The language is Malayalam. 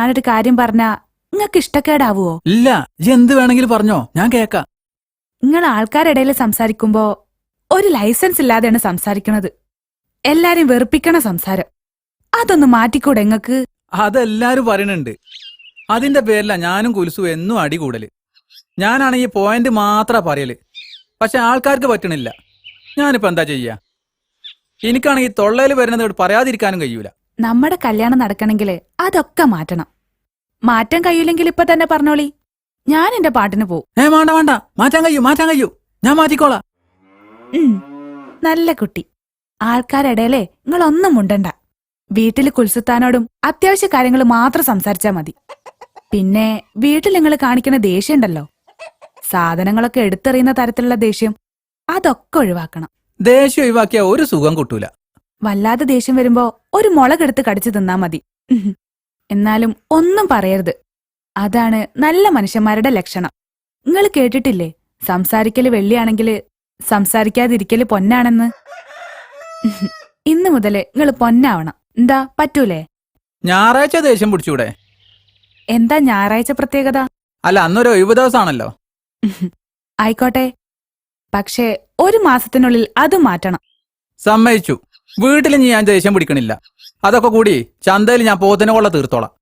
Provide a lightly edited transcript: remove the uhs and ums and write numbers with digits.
ഞാനൊരു കാര്യം പറഞ്ഞാ നിങ്ങക്ക് ഇഷ്ടക്കേടാവുവോ? ഇല്ല, എന്ത് വേണമെങ്കിലും പറഞ്ഞോ, ഞാൻ കേക്കാം. നിങ്ങൾ ആൾക്കാരിടയിൽ സംസാരിക്കുമ്പോ ഒരു ലൈസൻസ് ഇല്ലാതെയാണ് സംസാരിക്കണത്. എല്ലാരും വെറുപ്പിക്കണ സംസാരം. അതൊന്ന് മാറ്റിക്കൂടെ ഇങ്ങക്ക്? അതെല്ലാരും പറയണുണ്ട്. അതിന്റെ പേരില ഞാനും കുൽസു എന്നും അടികൂടല്. ഞാനാണെങ്കിൽ പോയിന്റ് മാത്ര പറയല്. പക്ഷെ ആൾക്കാർക്ക് പറ്റണില്ല. ഞാനിപ്പോ എന്താ ചെയ്യാ? എനിക്കാണെങ്കിൽ തൊള്ളയിൽ വരുന്നത് പറയാതിരിക്കാനും കഴിയൂല. നമ്മുടെ കല്യാണം നടക്കണമെങ്കിൽ അതൊക്കെ മാറ്റണം. മാറ്റാൻ കഴിയില്ലെങ്കിൽ ഇപ്പൊ തന്നെ പറഞ്ഞോളി, ഞാൻ എന്റെ പാട്ടിന് പോവും. വേണ്ട വേണ്ട, മാറ്റാൻ കഴിയൂ, ഞാൻ മാറ്റിക്കോളാം. നല്ല കുട്ടി. ആൾക്കാരിടയിലേ നിങ്ങളൊന്നും മുണ്ടണ്ട. വീട്ടില് കുൽസുത്താനോടും അത്യാവശ്യ കാര്യങ്ങൾ മാത്രം സംസാരിച്ചാ മതി. പിന്നെ വീട്ടിൽ നിങ്ങൾ കാണിക്കുന്ന ദേഷ്യണ്ടല്ലോ, സാധനങ്ങളൊക്കെ എടുത്തെറിയുന്ന തരത്തിലുള്ള ദേഷ്യം, അതൊക്കെ ഒഴിവാക്കണം. ദേഷ്യം ഒഴിവാക്കിയ ഒരു സുഖം കിട്ടൂല. വല്ലാതെ ദേഷ്യം വരുമ്പോ ഒരു മുളകെടുത്ത് കടിച്ചു തിന്നാ മതി. എന്നാലും ഒന്നും പറയരുത്. അതാണ് നല്ല മനുഷ്യന്മാരുടെ ലക്ഷണം. നിങ്ങൾ കേട്ടിട്ടില്ലേ, സംസാരിക്കല് വെള്ളിയാണെങ്കില് സംസാരിക്കാതിരിക്കല് പൊന്നാണെന്ന്? ഇന്ന് മുതല് നിങ്ങൾ പൊന്നാവണം. എന്താ, പറ്റൂലേ? ഞായറാഴ്ച ദേഷ്യം പിടിച്ചൂടെ? എന്താ ഞായറാഴ്ച പ്രത്യേകത? അല്ല, അന്നൊരു ഒഴിവ് ദിവസമാണല്ലോ. ആയിക്കോട്ടെ, പക്ഷേ ഒരു മാസത്തിനുള്ളിൽ അത് മാറ്റണം. സമ്മതിച്ചു. വീട്ടിൽ ഞാൻ ദേഷ്യം പിടിക്കണില്ല. അതൊക്കെ കൂടി ചന്തയിൽ ഞാൻ പോത്തിനെ കൊള്ള തീർത്തോളാം.